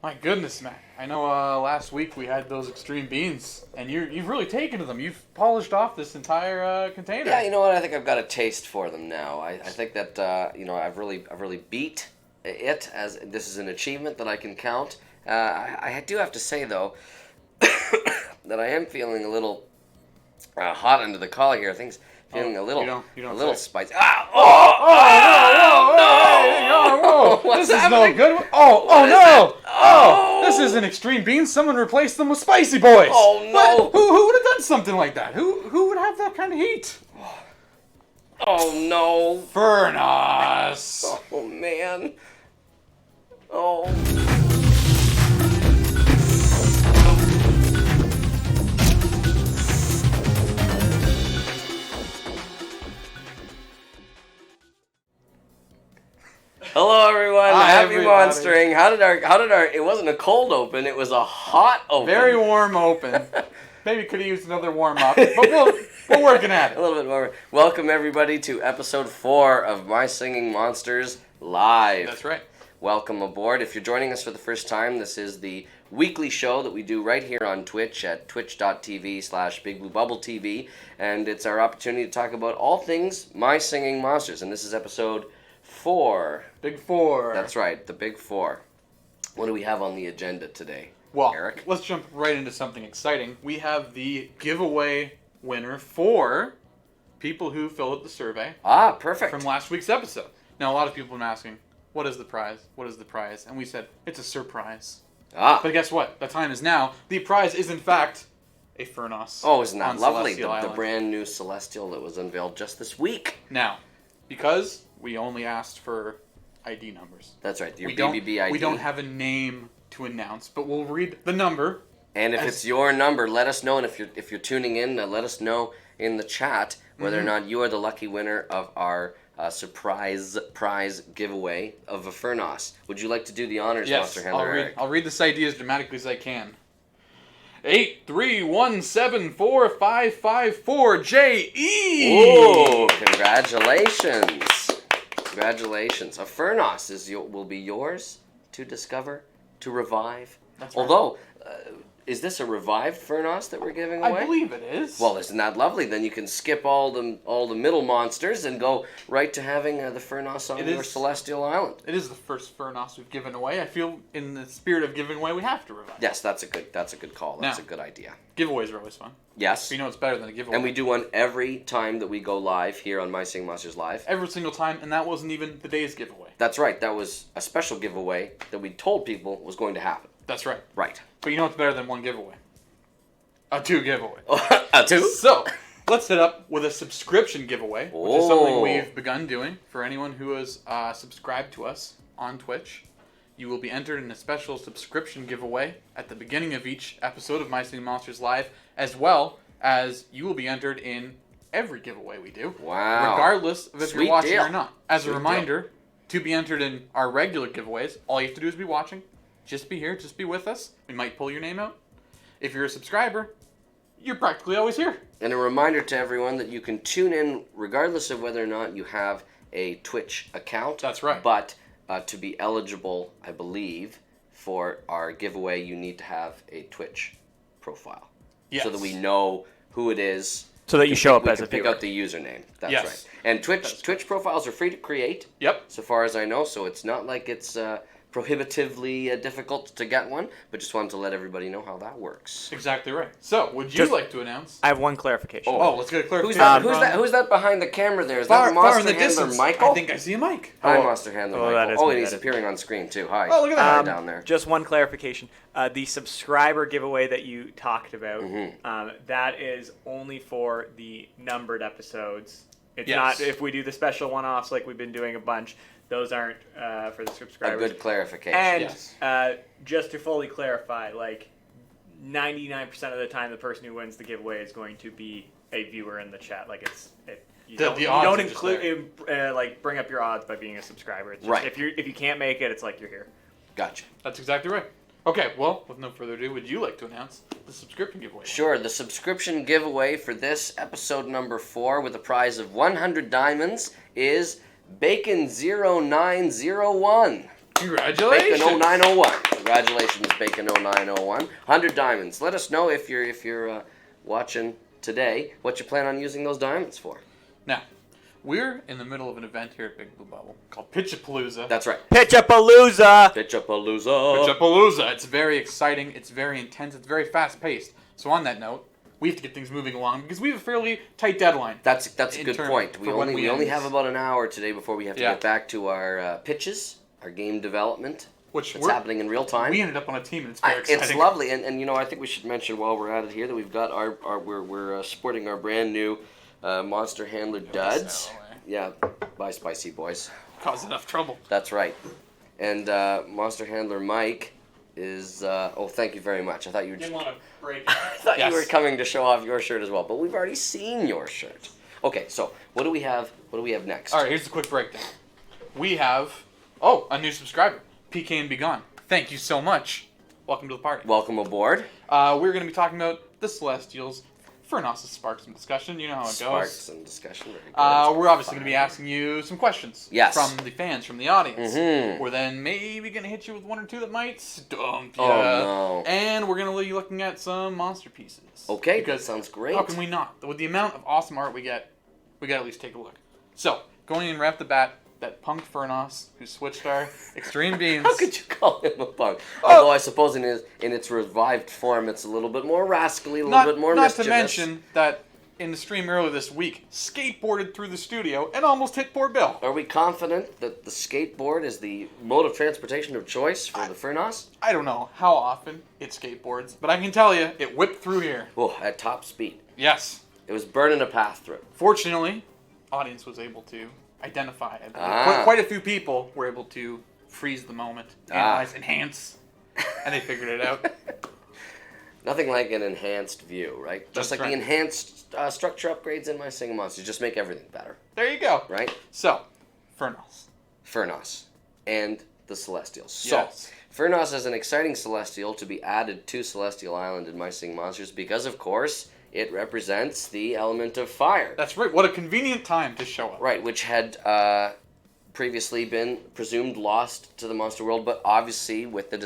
My goodness, Matt. I know last week we had those extreme beans, and you've really taken to them. You've polished off this entire container. Yeah, you know what? I think I've got a taste for them now. I think that I've really beat it, as this is an achievement that I can count. I do have to say though that I am feeling a little hot under the collar here. Things feeling a little spicy. Ah! Whoa! What's This happening? is no good. This is an extreme bean. Someone replaced them with spicy boys. Oh no! What? Who would have done something like that? Who would have that kind of heat? Oh no! Furnoss. Oh man! Oh. Hello everyone, Hi, happy everybody. monstering. How did our it wasn't a cold open, it was a hot open. Very warm open. Maybe could have used another warm up, but we're working at it. A little bit more. Welcome everybody to episode 4 of My Singing Monsters Live. That's right. Welcome aboard. If you're joining us for the first time, this is the weekly show that we do right here on Twitch at twitch.tv/BigBlueBubbleTV, and it's our opportunity to talk about all things My Singing Monsters, and this is episode 4. Big 4. That's right, the Big 4. What do we have on the agenda today, Well, Eric? let's jump right into something exciting. We have the giveaway winner for people who fill out the survey Ah, perfect. from last week's episode. Now, a lot of people have been asking, what is the prize? What is the prize? And we said, it's a surprise. Ah. But guess what? The time is now. The prize is, in fact, a Furnoss. Oh, isn't that on lovely? Celestial The Island. brand new Celestial that was unveiled just this week. Now, because we only asked for ID numbers. That's right, your we BBB ID. We don't have a name to announce, but we'll read the number. And if it's your number, let us know. And if you're tuning in, let us know in the chat whether or not you are the lucky winner of our surprise prize giveaway of a Furnoss. Would you like to do the honors, Yes, Monster Handler Eric? I'll read this ID as dramatically as I can. 831745554JE. Ooh, congratulations! Congratulations! A Furnoss will be yours to discover, to revive. That's right. Although, is this a revived Furnoss that we're giving away? I believe it is. Well, isn't that lovely? Then you can skip all the middle monsters and go right to having the Furnoss on your celestial island. It is the first Furnoss we've given away. I feel in the spirit of giving away, we have to revive. Yes, that's a good call. That's Now, a good idea. Giveaways are always fun. Yes. But you know it's better than a giveaway. And we do one every time that we go live here on My Singing Monsters Live. Every single time, and that wasn't even the day's giveaway. That's right. That was a special giveaway that we told people was going to happen. That's right. Right. But you know it's better than one giveaway. A 2 giveaway. A 2? So, let's hit up with a subscription giveaway, which is something we've begun doing for anyone who has subscribed to us on Twitch. You will be entered in a special subscription giveaway at the beginning of each episode of My Singing Monsters Live, as well as you will be entered in every giveaway we do. Wow. Regardless of if Sweet you're watching deal. or not. As Sweet a reminder, to be entered in our regular giveaways, all you have to do is be watching. Just be here, just be with us. We might pull your name out. If you're a subscriber, you're practically always here. And a reminder to everyone that you can tune in regardless of whether or not you have a Twitch account. That's right. But to be eligible, I believe, for our giveaway, you need to have a Twitch profile. Yes. So that we know who it is. So that you show up as a pick viewer. out the username. That's Yes. right. And Twitch profiles are free to create. Yep. So far as I know, so it's not like it's prohibitively difficult to get one, but just wanted to let everybody know how that works. Exactly right. So, would you Just- like to announce? I have one clarification. Oh, let's get a clarification. Who's that behind the camera there? Is Far, that far Monster in the Handler distance. Michael? I think I see a mic. Hi, Oh. Monster Handler Oh, Michael. that is Oh, me, and he's that is appearing on screen too. Hi. Oh, look at that. Down there. Just one clarification. The subscriber giveaway that you talked about, that is only for the numbered episodes. It's Yes. not if we do the special one-offs like we've been doing a bunch. Those aren't for the A subscribers. good clarification. And Yes. just to fully clarify, like 99% of the time, the person who wins the giveaway is going to be a viewer in the chat. Like you The don't odds are just include like bring up your odds by being a subscriber. It's just, Right. If you can't make it, it's like you're here. Gotcha. That's exactly right. Okay, well, with no further ado, would you like to announce the subscription giveaway? Sure, the subscription giveaway for this episode number 4 with a prize of 100 diamonds is Bacon0901. Congratulations! Bacon0901. Congratulations, Bacon0901. 100 diamonds. Let us know if you're watching today what you plan on using those diamonds for. Now, we're in the middle of an event here at Big Blue Bubble called Pitchapalooza. That's right. Pitchapalooza! Pitchapalooza. Pitchapalooza. It's very exciting. It's very intense. It's very fast-paced. So on that note, we have to get things moving along because we have a fairly tight deadline. That's a good point. We only have about an hour today before we have to get back to our pitches, our game development, which is happening in real time. We ended up on a team, and it's very exciting. It's lovely, and you know, I think we should mention while we're at it here that we've got we're sporting our brand new Monster Handler duds. Yeah, by Spicy Boys. Caused enough trouble. That's right. And Monster Handler Mike is thank you very much. I thought you were Didn't want to break it. I thought you were coming to show off your shirt as well, but we've already seen your shirt. Okay, so what do we have next? All right, here's the quick breakdown. We have a new subscriber, PK and Be Gone. Thank you so much. Welcome to the party. Welcome aboard. We're going to be talking about the Celestials. Furnoss Sparks and Discussion. You know how it goes. Sparks and Discussion. Very good. We're obviously going to be asking you some questions. Yes. From the fans, from the audience. Mm-hmm. We're then maybe going to hit you with one or two that might stump you. Oh, no. And we're going to be looking at some monster pieces. Okay, because that sounds great. How can we not? With the amount of awesome art we get, we got to at least take a look. So, going in right off the bat, that punk Furnoss who switched our extreme beams. How could you call him a punk? Although I suppose in its revived form, it's a little bit more rascally, a little bit more mischievous. Not to mention that in the stream earlier this week, skateboarded through the studio and almost hit poor Bill. Are we confident that the skateboard is the mode of transportation of choice for the Furnoss? I don't know how often it skateboards, but I can tell you, it whipped through here. Oh, at top speed. Yes. It was burning a path through. Fortunately, audience was able to identify it. Quite a few people were able to freeze the moment, analyze, enhance, and they figured it out. Nothing like an enhanced view, right? Just like the enhanced structure upgrades in my Singing Monsters. Just make everything better. There you go. Right? So, Furnoss. And the Celestials. Yes. So, Furnoss is an exciting Celestial to be added to Celestial Island in My Singing Monsters because, of course, it represents the element of fire. That's right. What a convenient time to show up. Right, which had previously been presumed lost to the monster world, but obviously with the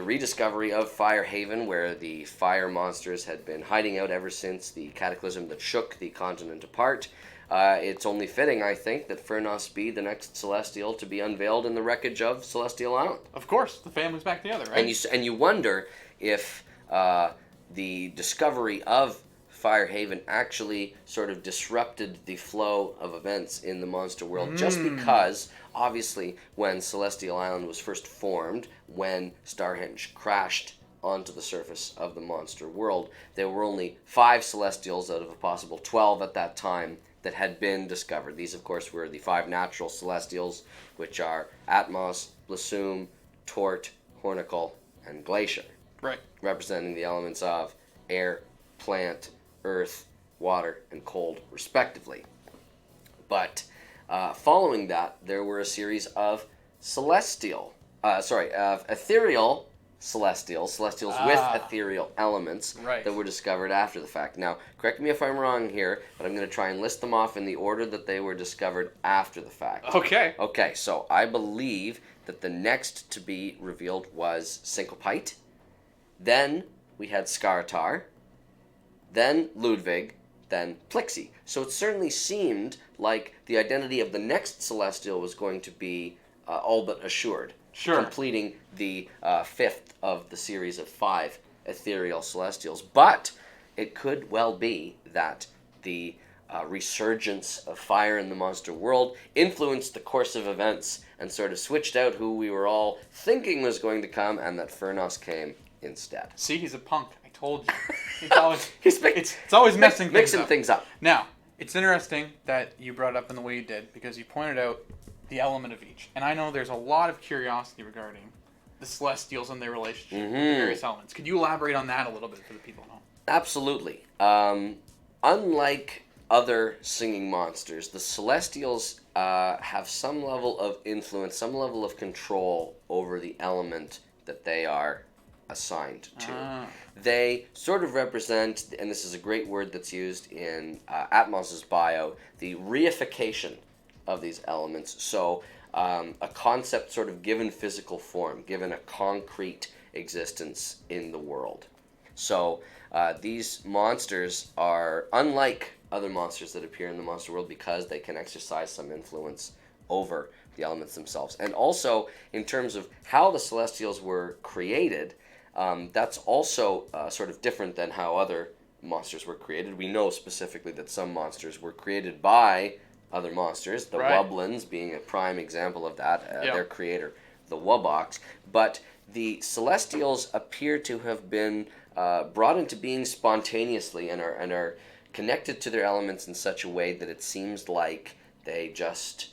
rediscovery of Firehaven, where the fire monsters had been hiding out ever since the cataclysm that shook the continent apart, it's only fitting, I think, that Furnoss be the next Celestial to be unveiled in the wreckage of Celestial Island. Of course, the family's back together, right? And you wonder if the discovery of Firehaven actually sort of disrupted the flow of events in the monster world, just because, obviously, when Celestial Island was first formed, when Starhenge crashed onto the surface of the monster world, there were only 5 Celestials out of a possible 12 at that time that had been discovered. These, of course, were the 5 natural Celestials, which are Atmos, Blossom, Tort, Hornicle, and Glacier. Right. Representing the elements of air, plant, earth, water, and cold, respectively. But following that, there were a series of ethereal celestials with ethereal elements that were discovered after the fact. Now, correct me if I'm wrong here, but I'm going to try and list them off in the order that they were discovered after the fact. Okay. Okay, so I believe that the next to be revealed was Syncopite. Then we had Skaratar. Then Ludwig, then Plixie. So it certainly seemed like the identity of the next Celestial was going to be all but assured. Sure. Completing the 5th of the series of 5 ethereal Celestials. But it could well be that the resurgence of fire in the monster world influenced the course of events and sort of switched out who we were all thinking was going to come, and that Furnoss came instead. See, he's a punk. Told you. It's always mixing things up. Now, it's interesting that you brought it up in the way you did, because you pointed out the element of each. And I know there's a lot of curiosity regarding the Celestials and their relationship with the various elements. Could you elaborate on that a little bit for the people at home? Absolutely. Unlike other singing monsters, the Celestials have some level of influence, some level of control over the element that they are assigned to. They sort of represent, and this is a great word that's used in Atmos's bio, the reification of these elements. So a concept sort of given physical form, given a concrete existence in the world. So these monsters are unlike other monsters that appear in the monster world because they can exercise some influence over the elements themselves. And also, in terms of how the Celestials were created, that's also sort of different than how other monsters were created. We know specifically that some monsters were created by other monsters, the Wublins being a prime example of that, their creator, the Wubox. But the Celestials appear to have been brought into being spontaneously and are connected to their elements in such a way that it seems like they just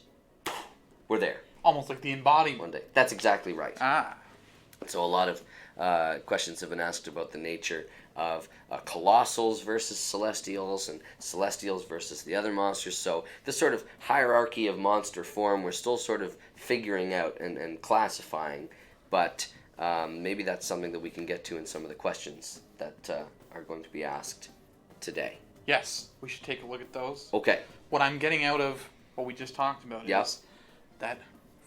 were there. Almost like the embodiment. One day. That's exactly right. Ah. So a lot of questions have been asked about the nature of Colossals versus Celestials and Celestials versus the other monsters. So this sort of hierarchy of monster form we're still sort of figuring out and classifying, but maybe that's something that we can get to in some of the questions that are going to be asked today. Yes, we should take a look at those. Okay. What I'm getting out of what we just talked about Yep. is that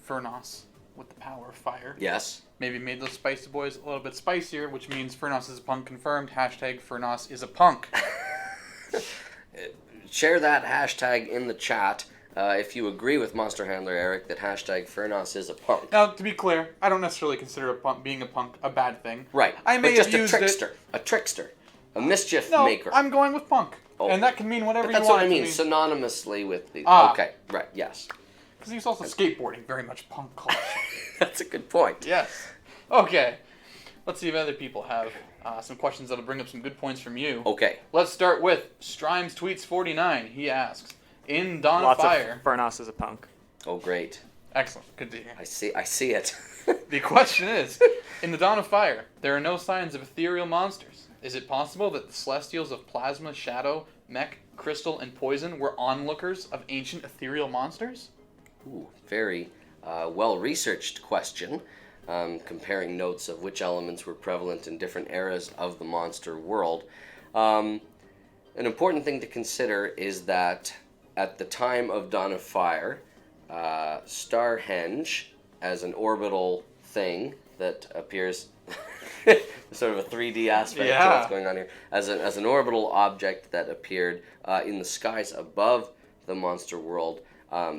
Furnoss, with the power of fire, Yes. maybe made those spicy boys a little bit spicier, which means Furnoss is a punk confirmed. Hashtag Furnoss is a punk. Share that hashtag in the chat if you agree with Monster Handler Eric that hashtag Furnoss is a punk. Now, to be clear, I don't necessarily consider being a punk a bad thing. Right. I may but just have used a trickster, a mischief No, maker. I'm going with punk. Oh. And that can mean whatever But that's you want what I it mean, to mean. synonymously with the... Ah. Okay, right, yes. Because he's also skateboarding, very much punk culture. That's a good point. Yes. Okay. Let's see if other people have some questions that'll bring up some good points from you. Okay. Let's start with Strimes Tweets 49. He asks, in Dawn of Lots Fire... of Furnoss is a punk. Oh, great. Excellent. Good to hear. I see it. The question is, in the Dawn of Fire, there are no signs of ethereal monsters. Is it possible that the Celestials of Plasma, Shadow, Mech, Crystal, and Poison were onlookers of ancient ethereal monsters? Ooh, very well-researched question, comparing notes of which elements were prevalent in different eras of the monster world. An important thing to consider is that at the time of Dawn of Fire, Starhenge, as an orbital thing that appears... sort of a 3D aspect to what's going on here, as an orbital object that appeared in the skies above the monster world,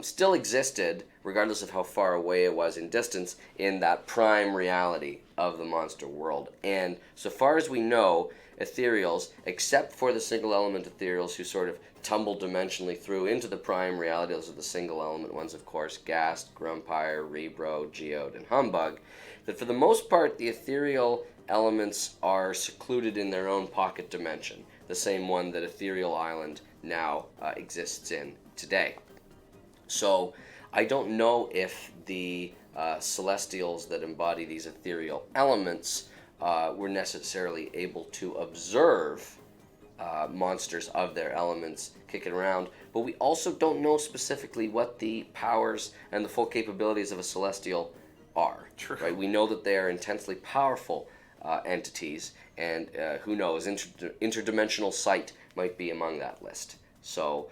still existed, regardless of how far away it was in distance, in that prime reality of the monster world. And so far as we know, ethereals, except for the single element ethereals who sort of tumble dimensionally through into the prime reality, those are the single element ones, of course, Ghast, Grumpire, Rebro, Geode, and Humbug, that for the most part the ethereal elements are secluded in their own pocket dimension, the same one that Ethereal Island now exists in today. So I don't know if the Celestials that embody these ethereal elements were necessarily able to observe monsters of their elements kicking around, but we also don't know specifically what the powers and the full capabilities of a Celestial are. True. Right? We know that they are intensely powerful entities, and who knows, interdimensional sight might be among that list. So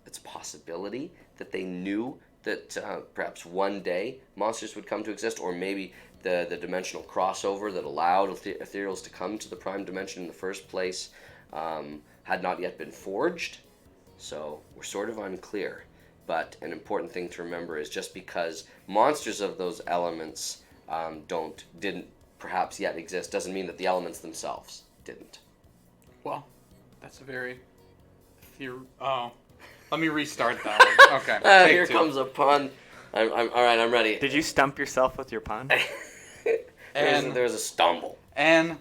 it's a possibility that they knew that perhaps one day monsters would come to exist, or maybe the dimensional crossover that allowed ethereals to come to the prime dimension in the first place had not yet been forged. So we're sort of unclear. But an important thing to remember is just because monsters of those elements didn't perhaps yet exist doesn't mean that the elements themselves didn't. Well, that's a very... let me restart that one. Okay. Here comes a pun. I'm all right, I'm ready. Did you stump yourself with your pun? There's a stumble. And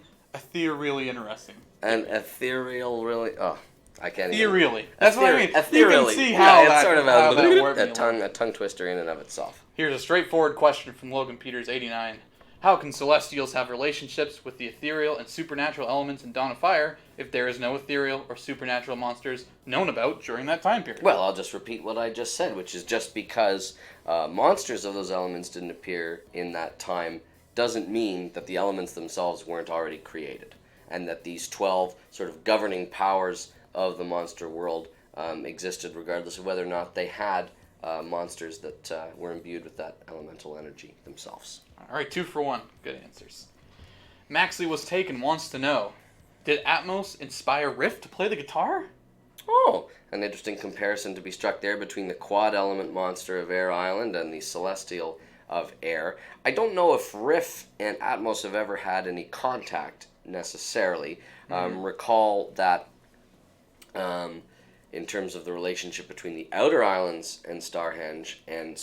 really interesting. And ethereal really... Oh, I can't even... Ethereally. That's what I mean. Ethereally. You can see how it's sort of that a tongue twister in and of itself. Here's a straightforward question from Logan Peters, 89. How can Celestials have relationships with the ethereal and supernatural elements in Dawn of Fire if there is no ethereal or supernatural monsters known about during that time period? Well, I'll just repeat what I just said, which is just because monsters of those elements didn't appear in that time doesn't mean that the elements themselves weren't already created, and that these 12 sort of governing powers of the monster world existed regardless of whether or not they had monsters that were imbued with that elemental energy themselves. All right, 2 for 1. Good answers. Maxley was taken wants to know, did Atmos inspire Riff to play the guitar? Oh, an interesting comparison to be struck there between the quad element monster of Air Island and the celestial of Air. I don't know if Riff and Atmos have ever had any contact necessarily. Recall that in terms of the relationship between the outer islands and Starhenge and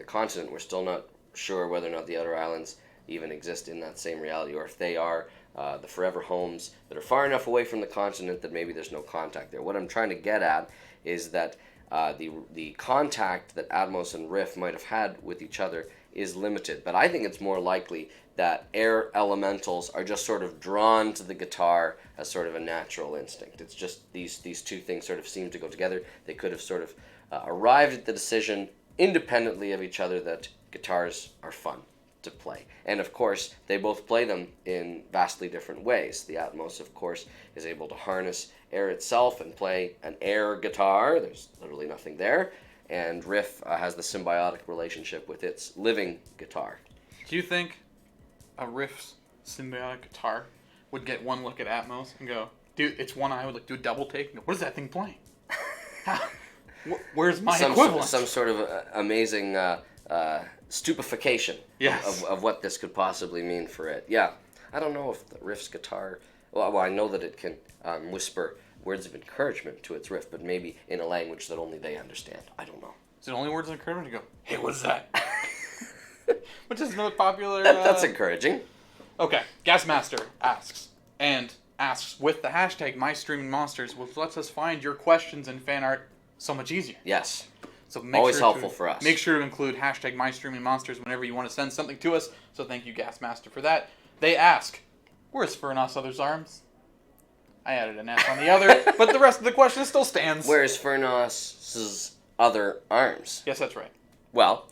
the continent, we're still not sure whether or not the outer islands even exist in that same reality, or if they are the forever homes that are far enough away from the continent that maybe there's no contact there. What I'm trying to get at is that the contact that Atmos and Riff might have had with each other is limited, but I think it's more likely that air elementals are just sort of drawn to the guitar as sort of a natural instinct. It's just these two things sort of seem to go together. They could have sort of arrived at the decision independently of each other that guitars are fun to play. And of course, they both play them in vastly different ways. The Atmos, of course, is able to harness air itself and play an air guitar. There's literally nothing there. And Riff has the symbiotic relationship with its living guitar. Do you think a Riff's symbiotic guitar would get one look at Atmos and go, dude, it's one eye, would like do a double take and go, what is that thing playing? Where's my equivalent? Some sort of amazing stupefaction of what this could possibly mean for it. Yeah, I don't know if the Riff's guitar, well I know that it can whisper words of encouragement to its Riff, but maybe in a language that only they understand. I don't know. Is it only words of encouragement to go, hey, what's that? Which is another popular... That's encouraging. Okay, Gasmaster asks with the hashtag MyStreamingMonsters, which lets us find your questions and fan art so much easier. Yes. So always helpful for us. Make sure to include hashtag MyStreamingMonsters whenever you want to send something to us. So thank you, Gasmaster, for that. They ask, where's Furnoss' other's arms? I added an S on the other, but the rest of the question still stands. Where's Furnoss' other arms? Yes, that's right. Well,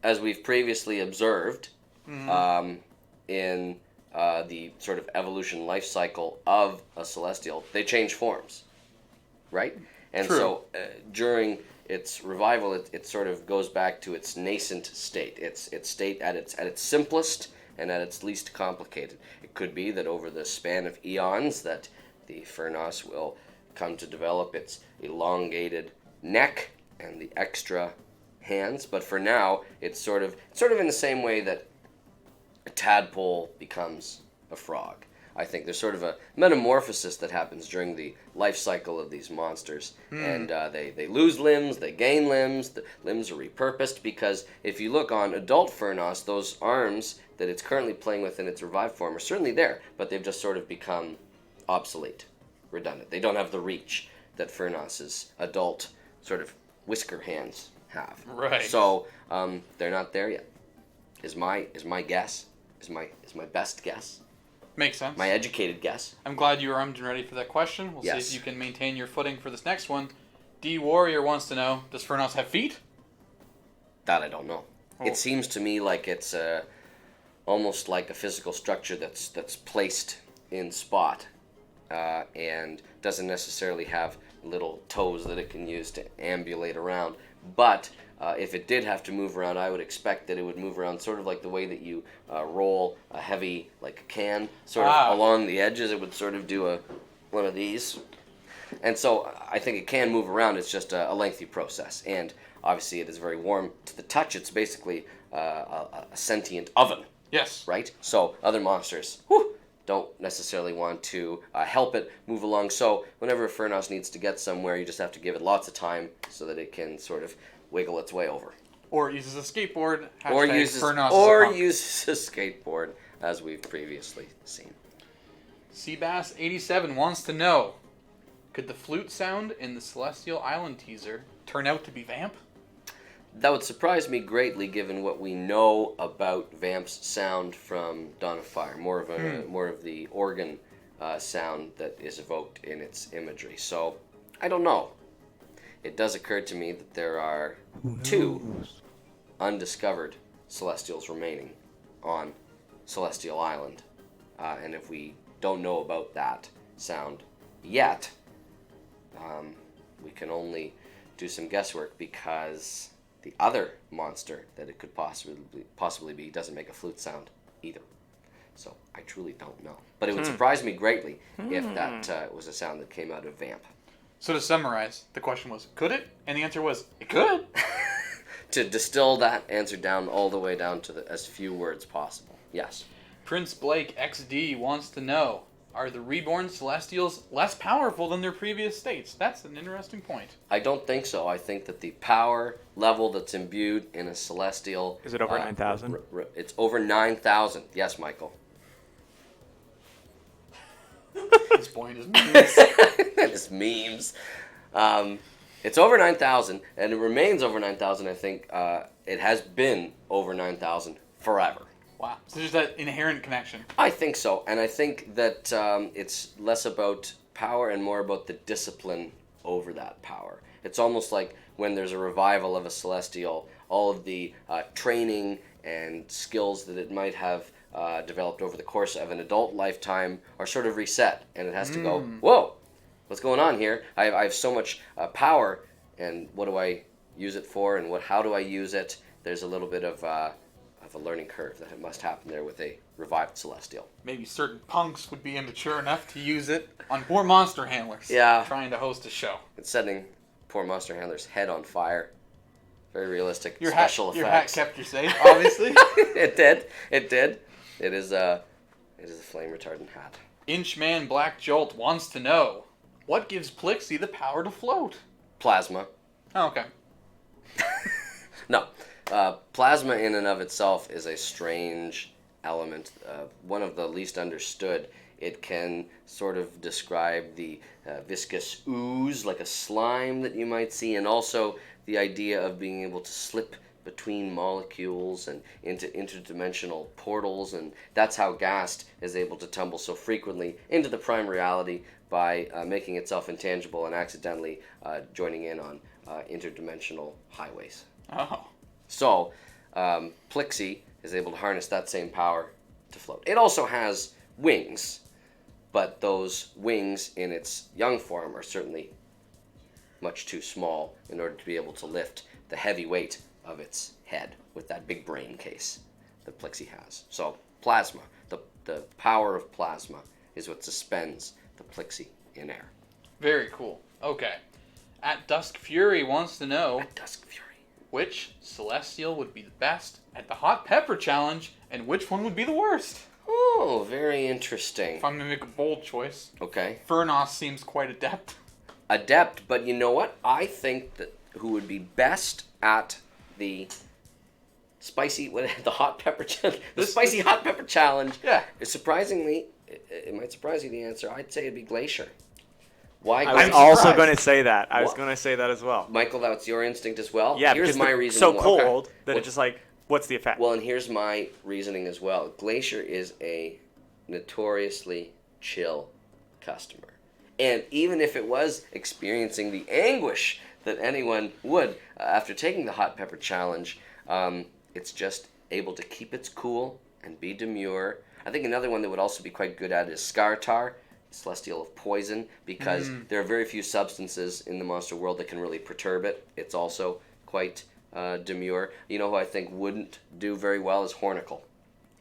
as we've previously observed in the sort of evolution life cycle of a celestial, they change forms, right? And True. so during its revival, it sort of goes back to its nascent state, its state at its simplest and at its least complicated. It could be that over the span of eons that the Furnoss will come to develop its elongated neck and the extra hands, but for now it's sort of in the same way that a tadpole becomes a frog. I think there's sort of a metamorphosis that happens during the life cycle of these monsters, and they lose limbs, they gain limbs, the limbs are repurposed, because if you look on adult Furnoss, those arms that it's currently playing with in its revived form are certainly there, but they've just sort of become obsolete, redundant. They don't have the reach that Furnoss's adult sort of whisker hands have. Right. So they're not there yet. Is my guess? Is my best guess? Makes sense. My educated guess. I'm glad you were armed and ready for that question. We'll see if you can maintain your footing for this next one. D Warrior wants to know, does Furnoss have feet? That I don't know. Oh. It seems to me like it's almost like a physical structure that's placed in spot and doesn't necessarily have little toes that it can use to ambulate around. But if it did have to move around, I would expect that it would move around sort of like the way that you roll a heavy, like a can, sort of along the edges. It would sort of do one of these. And so I think it can move around. It's just a lengthy process. And obviously it is very warm to the touch. It's basically a sentient oven. Yes. Right? So other monsters don't necessarily want to help it move along. So whenever a Furnoss needs to get somewhere, you just have to give it lots of time so that it can sort of wiggle its way over. Or it uses a skateboard. Or uses a skateboard, as we've previously seen. Seabass87 wants to know, could the flute sound in the Celestial Island teaser turn out to be Vamp? That would surprise me greatly, given what we know about Vamp's sound from Dawn of Fire. More of the organ sound that is evoked in its imagery. So I don't know. It does occur to me that there are 2 undiscovered Celestials remaining on Celestial Island, and if we don't know about that sound yet, we can only do some guesswork because the other monster that it could possibly be doesn't make a flute sound either. So I truly don't know. But it would surprise me greatly if that was a sound that came out of Vamp. So to summarize, the question was, could it? And the answer was, it could. To distill that answer down all the way down to as few words possible. Yes. Prince Blake XD wants to know, are the reborn Celestials less powerful than their previous states? That's an interesting point. I don't think so. I think that the power level that's imbued in a Celestial... Is it over 9,000? It's over 9,000. Yes, Michael. This point is memes. That is memes. It's over 9,000, and it remains over 9,000. I think it has been over 9,000 forever. Wow. So there's that inherent connection. I think so, and I think that it's less about power and more about the discipline over that power. It's almost like when there's a revival of a Celestial, all of the training and skills that it might have developed over the course of an adult lifetime are sort of reset, and it has to go, whoa, what's going on here? I have so much power, and what do I use it for, and how do I use it? There's a little bit of a learning curve that must happen there with a revived Celestial. Maybe certain punks would be immature enough to use it on poor monster handlers. Yeah. Trying to host a show. It's setting poor monster handler's head on fire. Very realistic Your special hat, Your hat effects. kept you safe, obviously. It did. It is a flame retardant hat. Inchman Black Jolt wants to know, what gives Plixie the power to float? Plasma. Oh, okay. No. Plasma in and of itself is a strange element, one of the least understood. It can sort of describe the viscous ooze, like a slime that you might see, and also the idea of being able to slip between molecules and into interdimensional portals, and that's how Gast is able to tumble so frequently into the prime reality by making itself intangible and accidentally joining in on interdimensional highways. Oh. So, Plixie is able to harness that same power to float. It also has wings, but those wings in its young form are certainly much too small in order to be able to lift the heavy weight of its head with that big brain case that Plixie has. So, plasma, the power of plasma is what suspends the Plixie in air. Very cool. Okay. At Dusk Fury wants to know, At Dusk Fury. which Celestial would be the best at the Hot Pepper Challenge, and which one would be the worst? Oh, very interesting. If I'm going to make a bold choice, Okay. Furnoss seems quite adept. Adept, but you know what? I think that who would be best at the the hot pepper spicy hot pepper challenge. Yeah. Surprisingly, it might surprise you the answer. I'd say it'd be Glacier. Why? I was also going to say that. I was going to say that as well. Michael, that's your instinct as well. Yeah, here's because my they're reasoning. so cold that it's just like, what's the effect? Well, and here's my reasoning as well. Glacier is a notoriously chill customer. And even if it was experiencing the anguish that anyone would after taking the hot pepper challenge, it's just able to keep its cool and be demure. I think another one that would also be quite good at is Skartar, Celestial of Poison, because there are very few substances in the monster world that can really perturb it. It's also quite demure. You know who I think wouldn't do very well is Hornicle.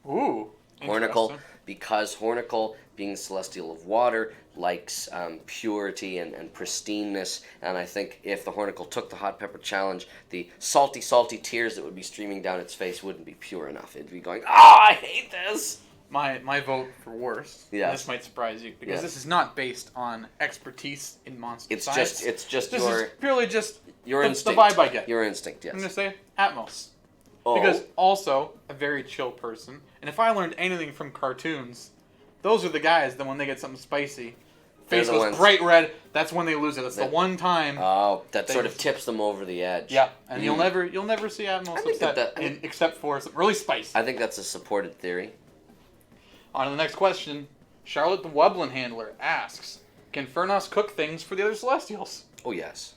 Ooh. Hornicle, because Hornicle, being Celestial of Water, likes purity and pristineness, and I think if the Hornicle took the Hot Pepper Challenge, the salty, salty tears that would be streaming down its face wouldn't be pure enough. It'd be going, I hate this! My vote for worst. Yes. This might surprise you, because Yes. this is not based on expertise in monster It's science. just This your is purely just your the instinct. vibe I get. Your instinct, I'm going to yes. say Atmos. Oh, Because also a very chill person. And if I learned anything from cartoons, those are the guys that when they get something spicy, They're face the goes ones- bright red, that's when they lose it. That's the That- one time. that They sort of just- tips them over the edge. Yeah, and Mm. you'll never see Atmos I think upset that- except for something really spicy. I think that's a supported theory. On to the next question. Charlotte the Wublin Handler asks, can Furnoss cook things for the other Celestials? Oh, yes.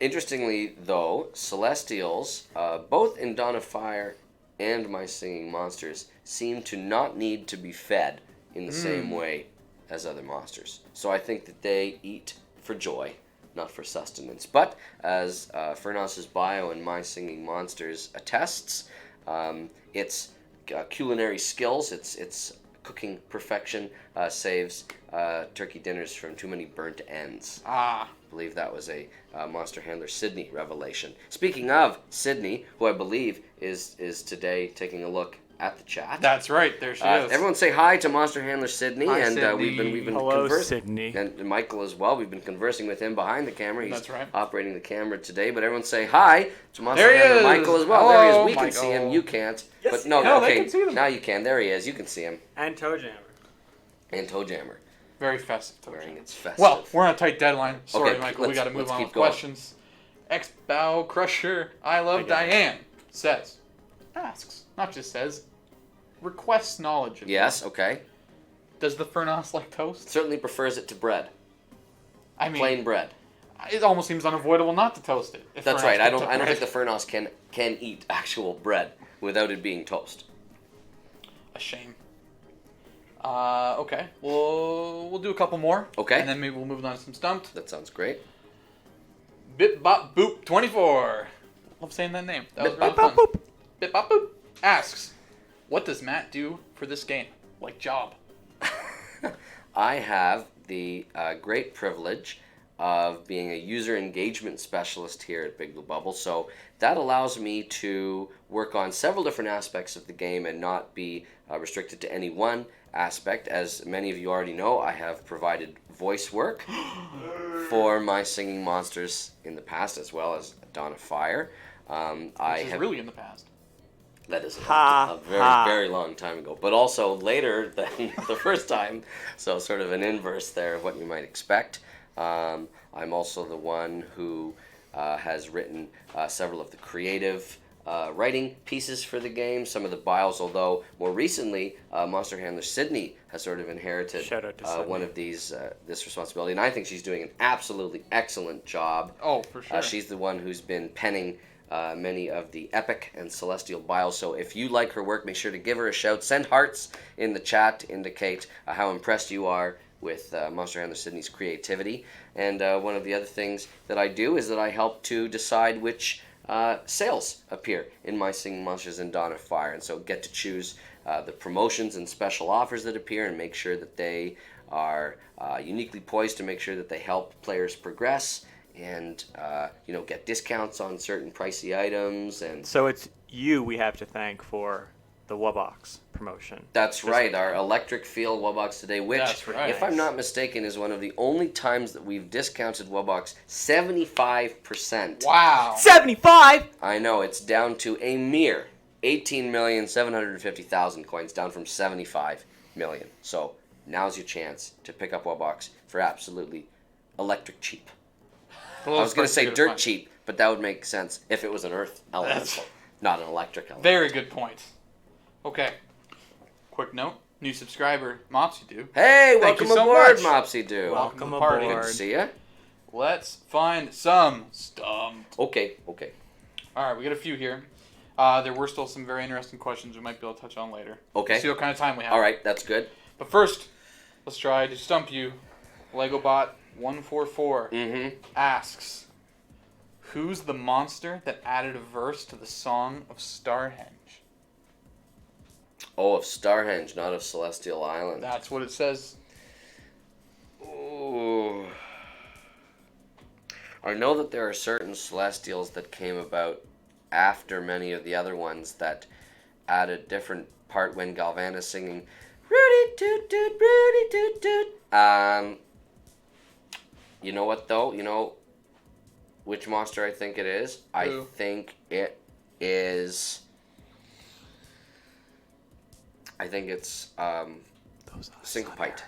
Interestingly, though, Celestials, both in Dawn of Fire and My Singing Monsters, seem to not need to be fed in the same way as other monsters. So I think that they eat for joy. not for sustenance. But as Furnoss's bio in My Singing Monsters attests, its culinary skills, its cooking perfection saves turkey dinners from too many burnt ends. I believe that was a Monster Handler Sydney revelation. Speaking of Sydney, who I believe is today taking a look at the chat. That's right. There she is. Everyone say hi to Monster Handler Sydney. Hi, and Sydney. we've been Hello, conversing. Sydney. And Michael as well. We've been conversing with him behind the camera. He's That's right. operating the camera today. But everyone say hi to Monster There he Handler is. Michael as well. Hello, there he is. We can Michael. see him. You can't. Yes, But no, no, they okay. can see them. Now you can. There he is. You can see him. And Toejammer. And Toejammer. Very festive. Wearing its festive. Well, we're on a tight deadline. Sorry, Okay, Michael. We got to move let's on keep with going. questions. X-Bow Crusher, I love I got it. Diane, asks, not just says, requests knowledge. Yes, okay. Does the Furnoss like toast? Certainly prefers it to bread. I mean, Plain bread. it almost seems unavoidable not to toast it. if That's Furnoss right. I picked don't up think the bread. Furnoss can eat actual bread without it being toast. A shame. Okay. We'll do a couple more. Okay. And then maybe we'll move on to some Stumped. That sounds great. Bip Bop Boop 24. Love saying that name. That was Bip really Bop fun. Bip Bop Boop asks, what does Matt do for this game? Like job. I have the great privilege of being a user engagement specialist here at Big Blue Bubble, so that allows me to work on several different aspects of the game and not be restricted to any one aspect. As many of you already know, I have provided voice work for My Singing Monsters in the past, as well as Dawn of Fire. Which is really in the past. That is Ha, a very, ha. very long time ago. But also later than the first time, so sort of an inverse there of what you might expect. I'm also the one who has written several of the creative writing pieces for the game, some of the bios, although more recently Monster Handler Sydney has sort of inherited Shout out to Sydney. one of these this responsibility, and I think she's doing an absolutely excellent job. Oh, for sure. She's the one who's been penning many of the epic and celestial bios. So if you like her work, make sure to give her a shout. Send hearts in the chat to indicate how impressed you are with Monster Handler Sydney's creativity. And one of the other things that I do is that I help to decide which sales appear in My Singing Monsters and Dawn of Fire. And so get to choose the promotions and special offers that appear and make sure that they are uniquely poised to make sure that they help players progress and get discounts on certain pricey items. And So it's you we have to thank for the Wubbox promotion. that's right, our Electric Feel Wubbox today, which, That's right. if I'm not mistaken, is one of the only times that we've discounted Wubbox 75%. Wow. 75! I know, it's down to a mere 18,750,000 coins, down from 75 million. So now's your chance to pick up Wubbox for absolutely electric cheap. I was going to say dirt cheap, but that would make sense if it was an earth elemental, not an electric elemental. Very good point. Okay. Quick note. New subscriber, Mopsy Do. Hey, Thank welcome you so aboard, much. Mopsy Do. Welcome to Welcome the party. Good aboard. to see ya. Let's find some Stumped. Okay. All right, we got a few here. There were still some very interesting questions we might be able to touch on later. Okay. See what kind of time we have. All right, that's good. But first, let's try to stump you. LegoBot144 asks, who's the monster that added a verse to the Song of Starhenge? Oh, of Starhenge, not of Celestial Island. That's what it says. Ooh. I know that there are certain Celestials that came about after many of the other ones that add a different part when Galvana's singing Rudy toot toot, Rudy toot toot. You know what though? You know which monster I think it is? Who? I think it is... I think it's Syncopite.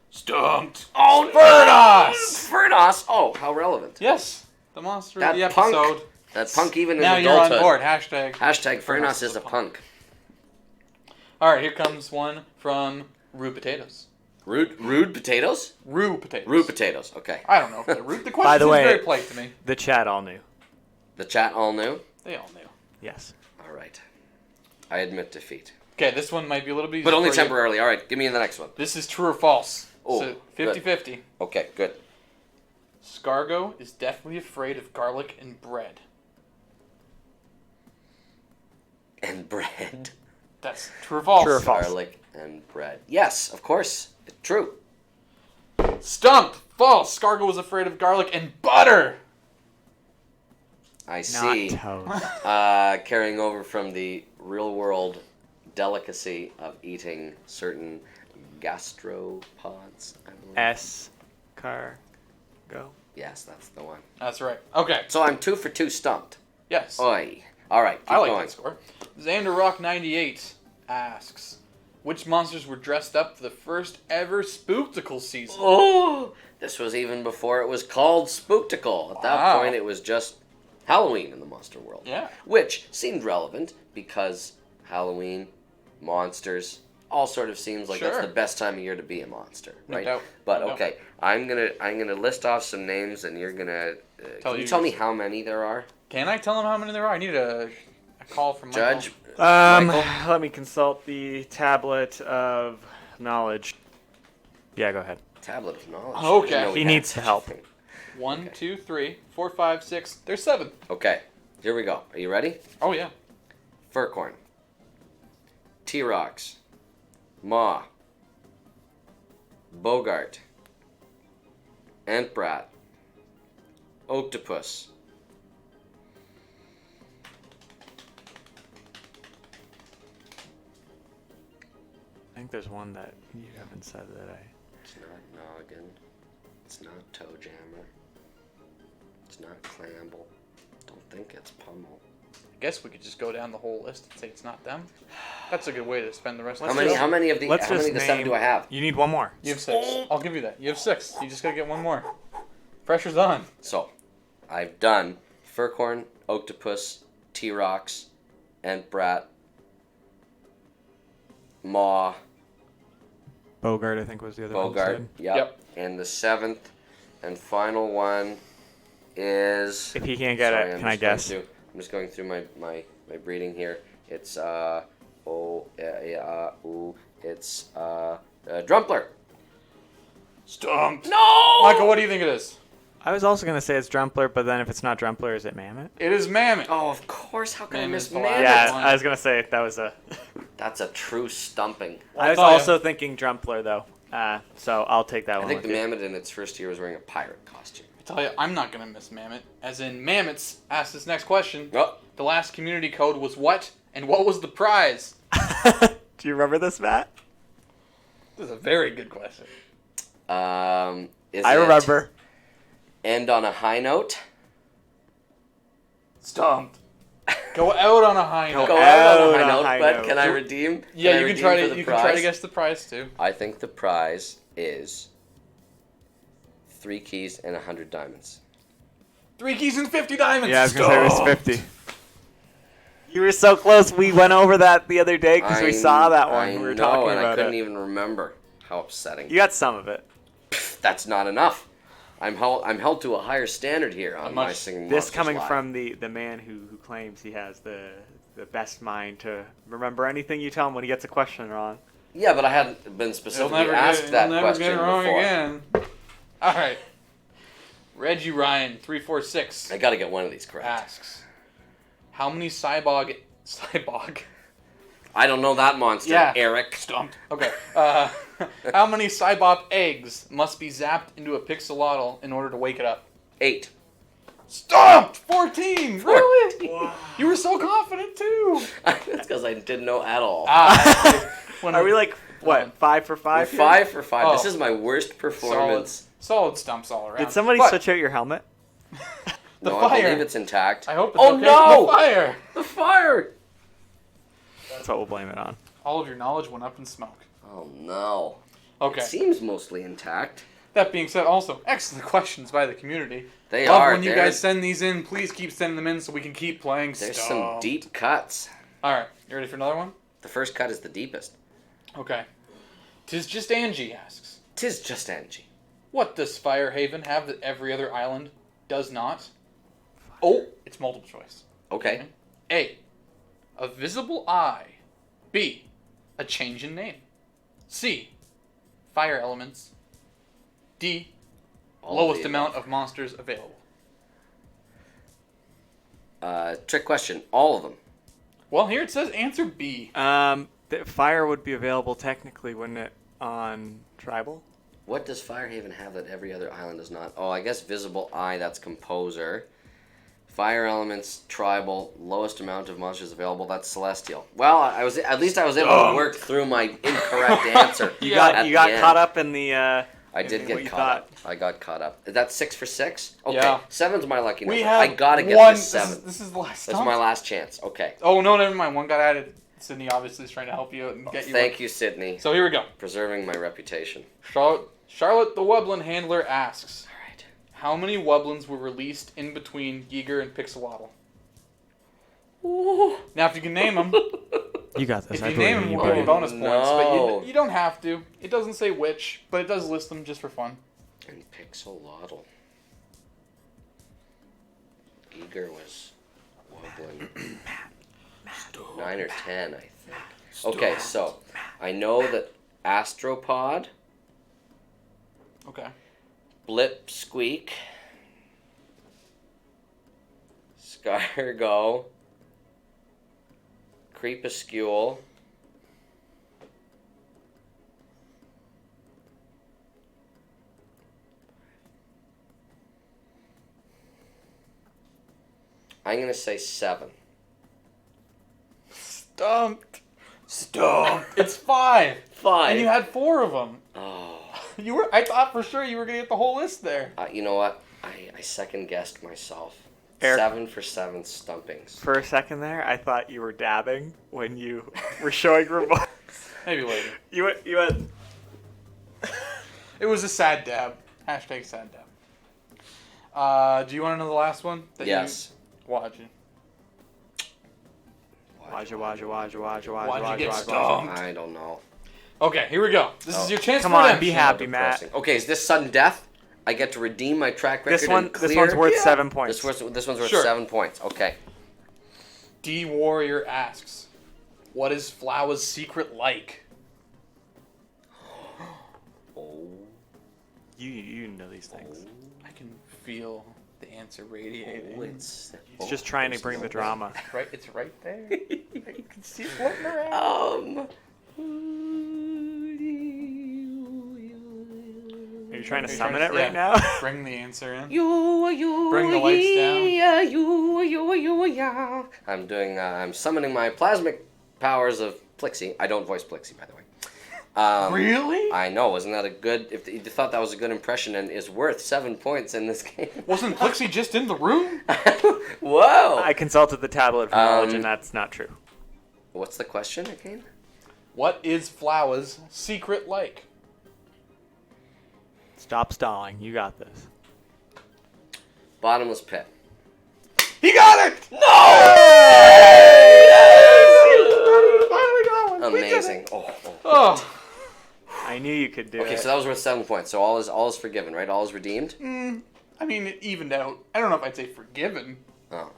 Stumped. Oh, Furnoss! Furnoss! Oh, how relevant. Yes, the monster That of the punk. episode. That punk even in Now you're adulthood. on board. Hashtag. Hashtag Furnoss is a punk. All right, here comes one from Rude Potatoes. Rude potatoes? Rude Potatoes. Rude potatoes, okay. I don't know if they're rude. The By question the is way- very polite to me. The chat all knew. The chat all knew? They all knew. Yes. All right. I admit defeat. Okay, this one might be a little bit easier But only for you. temporarily. All right, give me the next one. This is true or false. Oh, So good. 50-50. Okay, good. Scargo is definitely afraid of garlic and bread. And bread. That's true or false? True or false? Garlic and bread. Yes, of course. True. Stumped. False. Scargo was afraid of garlic and butter. I see. Not toast. Carrying over from the real world delicacy of eating certain gastropods. I believe. Escargot. Yes, that's the one. That's right. Okay. So I'm 2 for 2 stumped. Yes. Oi. All right, keep I like going. that score. Xander Rock 98 asks, which monsters were dressed up for the first ever Spooktacle season? Oh, this was even before it was called Spooktacle. At that Wow. point, it was just Halloween in the monster world. Yeah. Which seemed relevant because Halloween, monsters, all sort of seems like that's Sure. the best time of year to be a monster, No right? doubt. But No okay, I'm gonna list off some names, and you're gonna Tell can you you tell me yours. how many there are, Can I tell him how many there are? I need a call from Michael. Judge? Michael? Let me consult the tablet of knowledge. Yeah, go ahead. Tablet of knowledge. Okay. I didn't know we He had needs such a help. thing. 1, 2, 3, 4, 5, 6. There's 7. Okay, here we go. Are you ready? Oh, yeah. Furcorn, T-Rox, Maw, Bogart, Antbrat, Octopus, I think there's one that you haven't said that I... it's not Noggin, it's not Toejammer, it's not Clamble, don't think it's Pummel. I guess we could just go down the whole list and say it's not them. That's a good way to spend the rest of How the many? show. How many of the? Let's How many of just the 7 do I have? You need one more. You have 6. I'll give you that. You have 6. You just gotta get one more. Pressure's on. So, I've done Furcorn, Octopus, T-Rox, Antbrat, Maw, Bogart, I think, was the other Bogart. one. Yep. And the 7th and final one is. If he can't get Sorry, it, I'm can I just going guess? through- I'm just going through my breeding here. It's it's Drumpler. Stumped. No. Michael, what do you think it is? I was also going to say it's Drumpler, but then if it's not Drumpler, is it Mammoth? It is Mammoth. Oh, of course. How can I Mammoth miss is the last Mammoth? Yeah, one. I was going to say that was a... That's a true stumping. I was thought also thinking Drumpler, though. So I'll take that I one think the with you. Mammoth in its first year was wearing a pirate costume. I tell you, I'm not gonna miss Mammoth. As in, Mammoths asked this next question. Oh, The last community code was what? And what was the prize? Do you remember this, Matt? This is a very good question. is I it remember. End on a high note. Stumped. Go out on a high note. Go out on a Out high on a note, high but note. can I redeem? Yeah, I you can redeem try for to the you can try to prize? guess the prize too. I think the prize is 3 keys and 100 diamonds. 3 keys and 50 diamonds. Yeah, I was going to say it was Stumped. 50. You were so close. We went over that the other day because we saw that one. I We were know, talking and I about couldn't it. even remember. How upsetting. You got some of it. That's not enough. I'm held to a higher standard here on much- my singing. This Monsters coming Live. from the man who claims he has the best mind to remember anything you tell him when he gets a question wrong. Yeah, but I hadn't been He'll specifically never asked get, that he'll never question get it wrong before. again. All right. Reggie Ryan 346 I got to get one of these correct. asks, how many cyborg? I don't know that monster, Yeah. Eric. Stumped. Okay. How many Cybop eggs must be zapped into a pixelotl in order to wake it up? 8. Stumped! 14! Really? Wow. You were so confident too. That's because I didn't know at all. When Are we like, what, 5 for We're 5? here? 5 for 5. Oh. This is my worst performance. solid stumps all around. Did somebody But switch out your helmet? the No, I fire. believe it's intact. I hope it's Oh okay. no! The fire! The fire! That's what we'll blame it on. All of your knowledge went up in smoke. Oh no. Okay. It seems mostly intact. That being said, also, excellent questions by the community. They Love are. when you They're- guys send these in. Please keep sending them in so we can keep playing There's stuff. some deep cuts. All right. You ready for another one? The first cut is the deepest. Okay. Tis just Angie asks, 'Tis just Angie. what does Firehaven have that every other island does not? Oh, it's multiple choice. Okay. A, a visible eye. B, a change in name. C, fire elements. D, Lowest amount of monsters available. Trick question. All of them. Well, here it says answer B. Fire would be available technically, wouldn't it, on Tribal? What does Firehaven have that every other island does not? Oh, I guess Visible Eye, that's Composer. Fire Elements, Tribal, lowest amount of monsters available, that's Celestial. Well, at least I was able to work through my incorrect answer. You got caught up in the I did get caught up. I got caught up. Is that 6 for 6? Okay. Yeah. 7's my lucky number. We have I gotta get one. this 7. This is the last That's stump. my last chance. Okay. Oh, no, never mind. One got added. Sydney obviously is trying to help you out and get you. Thank you, Sydney. So here we go. Preserving my reputation. Charlotte the Wublin Handler asks, All right. how many Wublins were released in between Giger and Pixelwaddle? Ooh. Now, if you can name them, You got this. if you name them, we'll give you bonus points. no. But you don't have to. It doesn't say which, but it does list them just for fun. And Pixelwaddle. Eager was wobbling. 9 or 10, I think. Okay, so I know that Astropod, Okay. Blip Squeak, Scargo, Creepuscule, I'm going to say 7. Stumped. It's 5. 5. And you had 4 of them. Oh. I thought for sure you were going to get the whole list there. You know what? I second guessed myself. Eric. 7 for 7 stumpings. For a second there, I thought you were dabbing when you were showing remotes. Maybe later. You went. It was a sad dab. Hashtag sad dab. Do you want to know the last one? Yes. Watch it. Why'd you Why'd you get get stumped? I don't know. Okay, here we go. This is your chance Come for on, redemption. be happy, How Matt. depressing. Okay, is this sudden death? I get to redeem my track record. This one's worth 7 points. This one's worth Sure. 7 points. Okay. D Warrior asks, what is Flowers' secret like? Oh. You know these things. I can feel the answer radiating. Oh, it's He's just trying to bring the drama. Right, it's right there. You can see it floating around. Are you trying to summon trying it to- right yeah. now? Bring the answer in. Bring the lights down. I'm summoning my plasmic powers of Plixie. I don't voice Plixie, by the way. Really? I know. Wasn't that a good? If you thought that was a good impression and is worth 7 points in this game. Wasn't Plixie just in the room? Whoa! I consulted the tablet for knowledge, and that's not true. What's the question again? What is Flowers' secret like? Stop stalling. You got this. Bottomless pit. He got it! Amazing. Oh. Oh. I knew you could do Okay, it. so that was worth 7 points. So all is forgiven, right? All is redeemed. I mean, it evened out. I don't know if I'd say forgiven. Oh.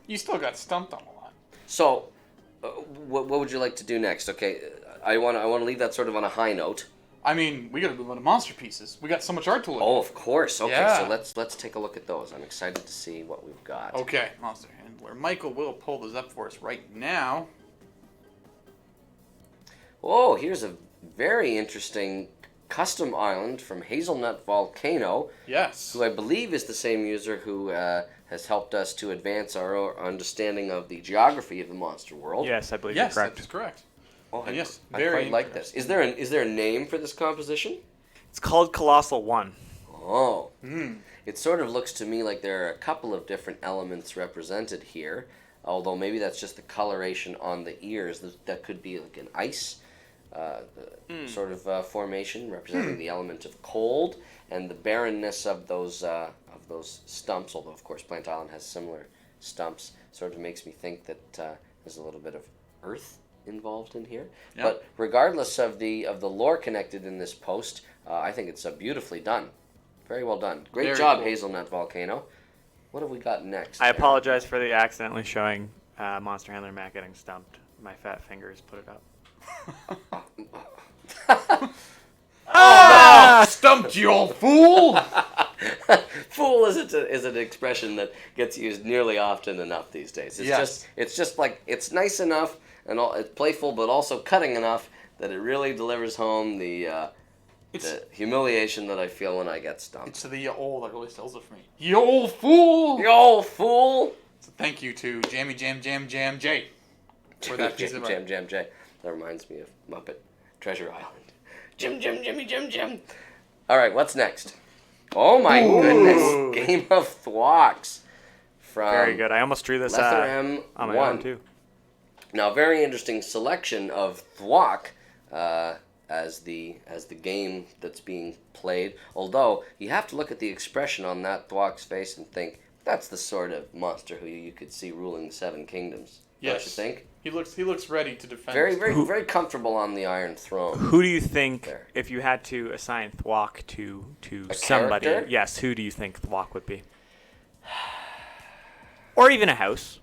You still got stumped on a lot. So, what would you like to do next? Okay, I want to leave that sort of on a high note. I mean, we gotta move on to monster pieces. We got so much art to look at. Oh, of course. Okay, Yeah. so let's take a look at those. I'm excited to see what we've got. Okay, Monster Handler. Michael will pull those up for us right now. Oh, here's a very interesting custom island from Hazelnut Volcano, Yes. who I believe is the same user who has helped us to advance our understanding of the geography of the monster world. Yes, I believe Yes, you're that correct. is correct. Oh, And yes, I very quite like this. Is there a name for this composition? It's called Colossal 1. Oh. Hmm. It sort of looks to me like there are a couple of different elements represented here, although maybe that's just the coloration on the ears. That could be like an ice sort of formation representing the element of cold and the barrenness of those stumps, although of course Plant Island has similar stumps. Sort of makes me think that there's a little bit of earth involved in here. Yeah. But regardless of the lore connected in this post, I think it's beautifully done. Very well done. Great Very job, cool. Hazelnut Volcano. What have we got next? I apologize for the accidentally showing Monster Handler Matt getting stumped. My fat fingers put it up. Ah! Stumped, you old fool! Fool is an expression that gets used nearly often enough these days. It's just like it's nice enough and it's playful, but also cutting enough that it really delivers home the humiliation that I feel when I get stumped. It's the old that really sells it for me. You old fool! You old fool! So thank you to Jammy Jam J for that piece of art. Jam J. That reminds me of Muppet Treasure Island. Jim. All right, what's next? Oh my goodness! Game of Thwocks from Very good. I almost drew this Letherem on my 1. own too. Now, very interesting selection of Thwock as the game that's being played. Although you have to look at the expression on that Thwock's face and think that's the sort of monster who you could see ruling the Seven Kingdoms. Yes. Don't you think? He looks ready to defend. Very comfortable on the Iron Throne. Who do you think, There. if you had to assign Thwock to A somebody? character? Yes, who do you think Thwock would be? Or even a house?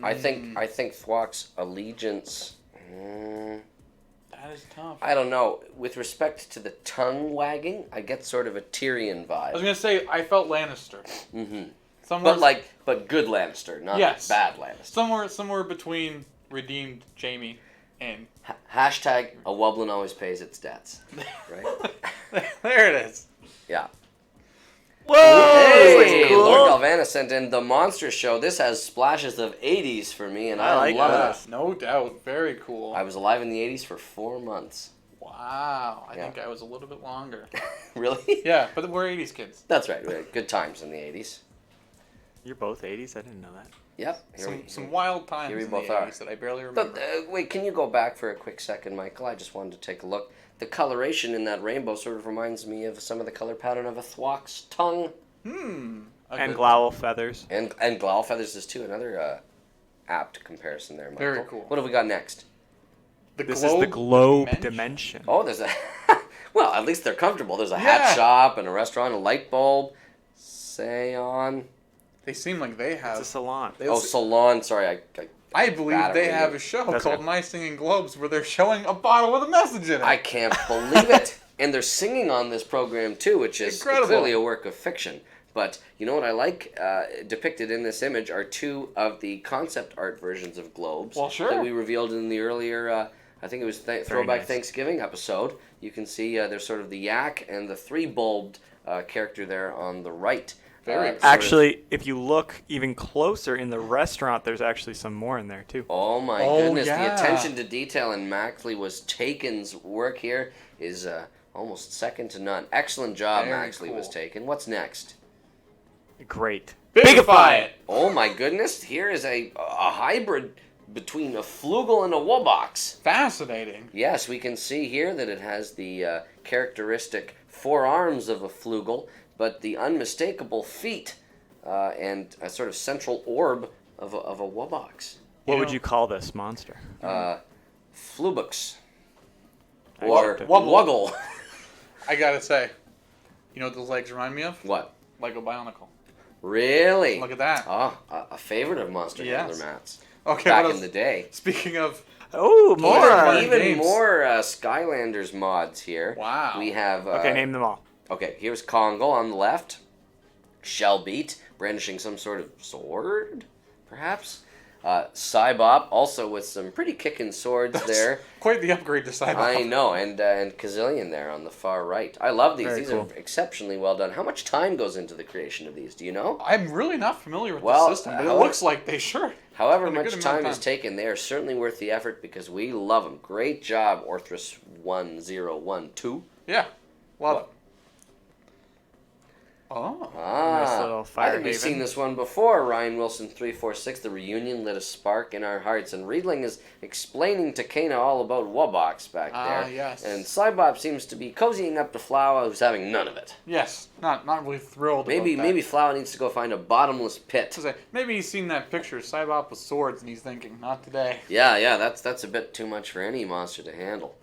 I think Thwock's allegiance. That is tough. I don't know. With respect to the tongue wagging, I get sort of a Tyrion vibe. I was gonna say I felt Lannister. Mm-hmm. Somewhere, But good Lannister, not Yes. bad Lannister. somewhere between redeemed Jamie and Hashtag a Wublin always pays its debts. Right? there it is. Yeah. Whoa! Hey, cool. Lord Galvana sent in The Monster Show. This has splashes of 80s for me, and I I like love that. it. No doubt. Very cool. I was alive in the 80s for 4 months. Wow. I Yeah. think I was a little bit longer. Really? Yeah, but we're 80s kids. That's right. We had good times in the 80s. You're both 80s? I didn't know that. Yep. Some wild times here we in the both are. 80s that I barely But, remember. wait, can you go back for a quick second, Michael? I just wanted to take a look. The coloration in that rainbow sort of reminds me of some of the color pattern of a Thwock's tongue. And Okay. Glowl feathers. And Glowl feathers is too. Another apt comparison there, Michael. Very cool. What have we got next? This is the globe dimension. Oh, there's a... well, at least they're comfortable. There's a Yeah. hat shop and a restaurant, a light bulb. Seon. They seem like they have. It's a salon. they- Oh, salon. Sorry, I believe bad at they reading. have a show That's called okay. My Singing Globes where they're showing a bottle with a message in it. I can't believe it. And they're singing on this program too, which is Incredible. clearly a work of fiction. But you know what I like depicted in this image are 2 of the concept art versions of globes Well, sure. that we revealed in the earlier, I think it was Throwback nice. Thanksgiving episode. You can see there's sort of the yak and the 3-bulbed character there on the right. Very sort of- Actually, if you look even closer in the restaurant, there's actually some more in there, too. Oh my Oh, goodness, yeah. the attention to detail in Maxley was taken's work here is almost second to none. Excellent job, Very Maxley was cool. taken. What's next? Great. Bigify it! Oh my goodness, here is a hybrid between a flugel and a wobox. Fascinating. Yes, we can see here that it has the characteristic 4 arms of a flugel, but the unmistakable feet and a sort of central orb of a wobox. What You would know- you call this monster? Flubux. I Or accept it. wuggle. I gotta say, you know what those legs remind me of? What? Lego Bionicle. Really? Look at that. Oh, a favorite of Monster Yes. Handler Matt's. Okay, Back what in else? the day. Speaking of, Oh, more! fun Even games. more Skylanders mods here. Wow. We have... Okay, name them all. Okay, here's Kongo on the left. Shellbeat, brandishing some sort of sword, perhaps. Cybop, also with some pretty kicking swords there. quite the upgrade to Cyber. I know, and Kazillion there on the far right. I love these. Very These cool. are exceptionally well done. How much time goes into the creation of these? Do you know? I'm really not familiar with Well, the system, but it however- looks like they sure. However Spend a much good amount time of is taken, they are certainly worth the effort because we love them. Great job, Orthrus 1012. Yeah. Love it. Oh. Ah, little I fire think we've haven. seen this one before. Ryan Wilson 346. The reunion lit a spark in our hearts, and Riedling is explaining to Kana all about Wobox back Ah, there. yes. And Cybop seems to be cozying up to Flower, who's having none of it. Yes. Not really thrilled Maybe about that. maybe Flower needs to go find a bottomless pit. To say, maybe he's seen that picture of Cybop with swords and he's thinking, not today. Yeah, that's a bit too much for any monster to handle.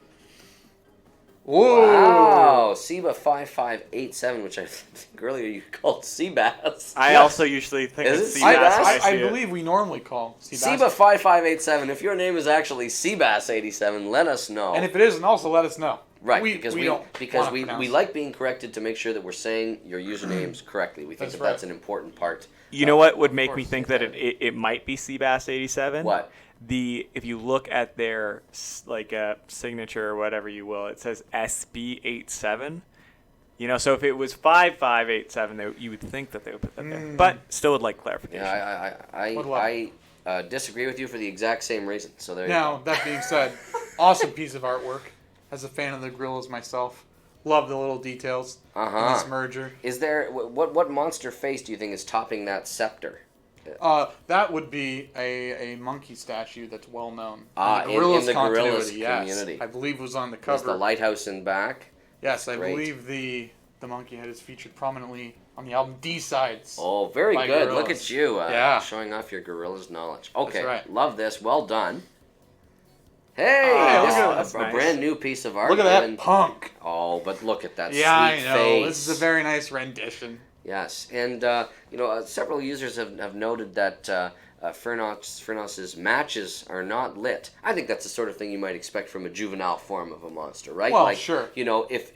Whoa! Wow, Seba 5587, which I think earlier you called Seabass. I also usually think Is it's it sea bass. Seabass? when I see it. believe we normally call sea bass. Seba 5587. If your name is actually Seabass87, let us know. And if it isn't, also let us know. Right, we because don't wanna we pronounce. like being corrected to make sure that we're saying your usernames correctly. We think That's that's right. an important part. You know what would make course. me think that it might be Seabass 87? What? If you look at their signature or whatever you will, it says SB87. You know, so if it was 5587, you would think that they would put that there. But still would like clarification. Yeah, What do I disagree with you for the exact same reason. So there you Now, go. that being said, awesome piece of artwork. As a fan of the gorillas myself, love the little details in this merger. Is there what monster face do you think is topping that scepter? That would be a monkey statue that's well known. In the Gorillas gorillas continuity, yes. community. I believe was on the There's cover. the lighthouse in back. Yes, I Great. believe the monkey head is featured prominently on the album D-Sides. Oh, very By good. Look gorillas. at you Yeah. showing off your gorillas knowledge. Okay, right. love this. Well done. Hey, Oh, this look at is that's a nice. brand new piece of art. Look at that given- punk. Oh, but look at that Yeah, I sweet know. face. This is a very nice rendition. Yes, and several users have noted that Furnoss's matches are not lit. I think that's the sort of thing you might expect from a juvenile form of a monster, right? Well, like, sure. You know, if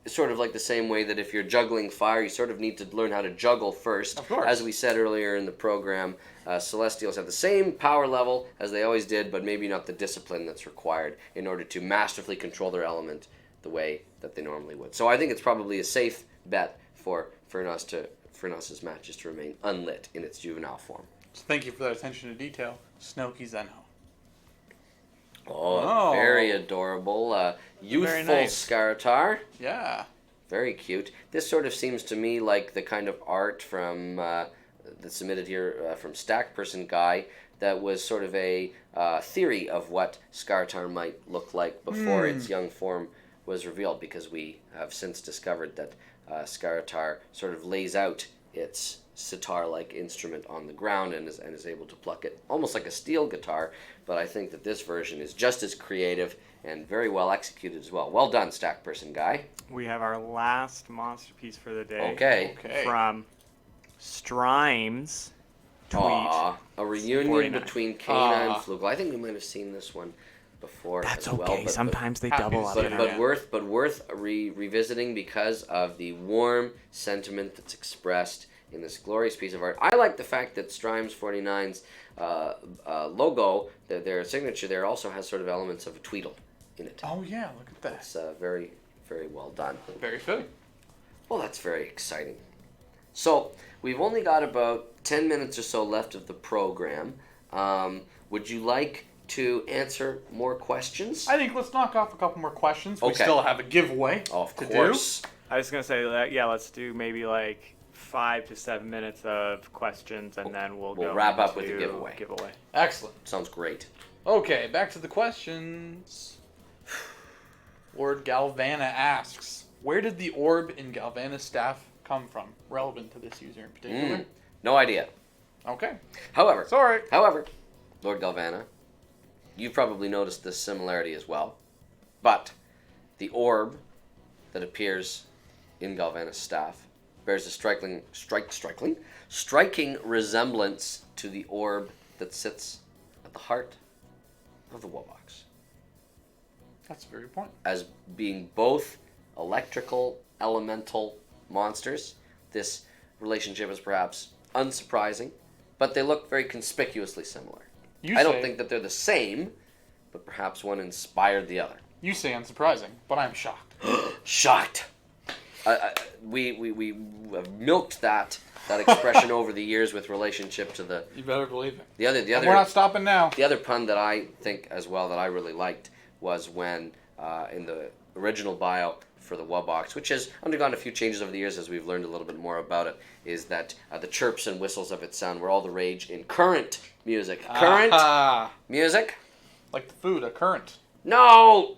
sort of like the same way that if you're juggling fire, you sort of need to learn how to juggle first. Of course. As we said earlier in the program, Celestials have the same power level as they always did, but maybe not the discipline that's required in order to masterfully control their element the way that they normally would. So I think it's probably a safe bet for Furnoss's matches to remain unlit in its juvenile form. So thank you for that attention to detail, Snooki Zeno. Oh, Oh. very adorable. Youthful nice. Skaratar. Yeah. Very cute. This sort of seems to me like the kind of art from that's submitted here from Stack Person Guy that was sort of a theory of what Skaratar might look like before its young form was revealed, because we have since discovered that Skaratar sort of lays out its sitar-like instrument on the ground and is able to pluck it almost like a steel guitar, but I think that this version is just as creative and very well executed as well. Well done, Stack Person Guy. We have our last monster piece for the day. Okay. From Strime's tweet. Aw, a reunion 49. between Kana and Aw. Flugel. I think we might have seen this one before That's as well. okay. Sometimes they happy double to up. see you it. know. but worth revisiting because of the warm sentiment that's expressed in this glorious piece of art. I like the fact that Strime's 49's logo, their signature there, also has sort of elements of a Tweedle in it. Oh yeah, look at that. It's very, very well done. Very fitting. Well, that's very exciting. So, we've only got about 10 minutes or so left of the program. Would you like to answer more questions? I think let's knock off a couple more questions. We Okay. still have a giveaway Of to course. I was going to say, that, yeah, let's do maybe like 5 to 7 minutes of questions, and then we'll go wrap up with the into giveaway. do. giveaway. Excellent. Sounds great. Okay, back to the questions. Lord Galvana asks, where did the orb in Galvana's staff come from? Relevant to this user in particular. No idea. Okay. However, Sorry. Lord Galvana, you've probably noticed this similarity as well. But the orb that appears in Galvana's staff bears a striking resemblance to the orb that sits at the heart of the Wobox, That's a very good point. as being both electrical elemental monsters. This relationship is perhaps unsurprising, but they look very conspicuously similar. I don't think that they're the same, but perhaps one inspired the other. You say unsurprising, but I'm shocked. Shocked. We have milked that expression over the years with relationship to the You better believe it. the other And we're not stopping now. the other pun that I think as well that I really liked was when in the original bio for the Wobox, which has undergone a few changes over the years as we've learned a little bit more about it, is that the chirps and whistles of its sound were all the rage in current music. Current Ah, music? like the food, a current. No!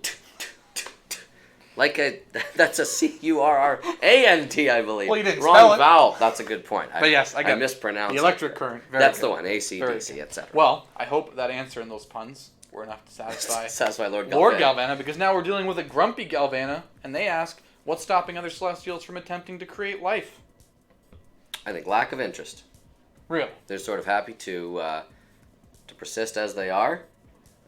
That's a C-U-R-R-A-N-T, I believe. Well, you didn't Wrong spell it. vowel. That's a good point. But yes, I got it. mispronounced The electric current. Very That's good. the one. A-C-D-C, Very good. etc. Well, I hope that answer and those puns were enough to satisfy Satisfy Lord Galvana. Lord Galvana, because now we're dealing with a grumpy Galvana, and they ask, what's stopping other Celestials from attempting to create life? I think lack of interest. Really? They're sort of happy to persist as they are.